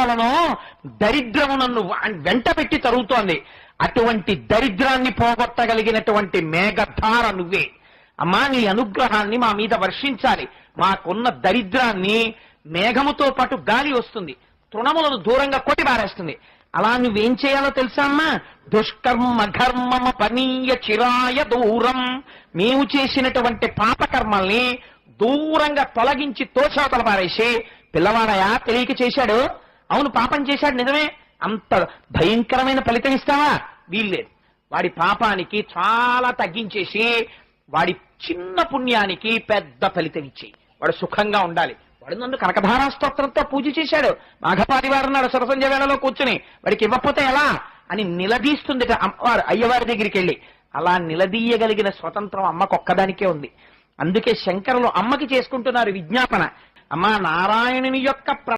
వలనో దరిద్రము నన్ను వెంట పెట్టి తరుగుతోంది. అటువంటి దరిద్రాన్ని పోగొట్టగలిగినటువంటి మేఘధార నువ్వే. అమ్మా, నీ అనుగ్రహాన్ని మా మీద వర్షించాలి. మాకున్న దరిద్రాన్ని మేఘముతో పాటు గాలి వస్తుంది, తృణములను దూరంగా కొట్టిబారేస్తుంది. అలా నువ్వేం చేయాలో తెలుసా అమ్మా? దుష్కర్మ ఘర్మమ పనీయ చిరాయ దూరం. మేము చేసినటువంటి పాపకర్మల్ని దూరంగా తొలగించి తోచాతల పారేసి, పిల్లవాడయా తెలియక చేశాడు, అవును పాపం చేశాడు నిజమే, అంత భయంకరమైన ఫలితం ఇస్తావా? వీల్లేదు. వాడి పాపానికి చాలా తగ్గించేసి వాడి చిన్న పుణ్యానికి పెద్ద ఫలితం ఇచ్చి వాడు సుఖంగా ఉండాలి. వాడు నన్ను కనకధారా స్తోత్రంతో పూజ చేశాడు, మాఘపాది వారు నాడు సరసంజ వేళలో కూర్చుని వాడికి ఇవ్వకపోతే ఎలా అని నిలదీస్తుంది అమ్మవారు అయ్యవారి దగ్గరికి వెళ్ళి. అలా నిలదీయగలిగిన స్వతంత్రం అమ్మకొక్కదానికే ఉంది. అందుకే శంకరులు అమ్మకి చేసుకుంటున్నారు విజ్ఞాపన. అమ్మా, నారాయణుని యొక్క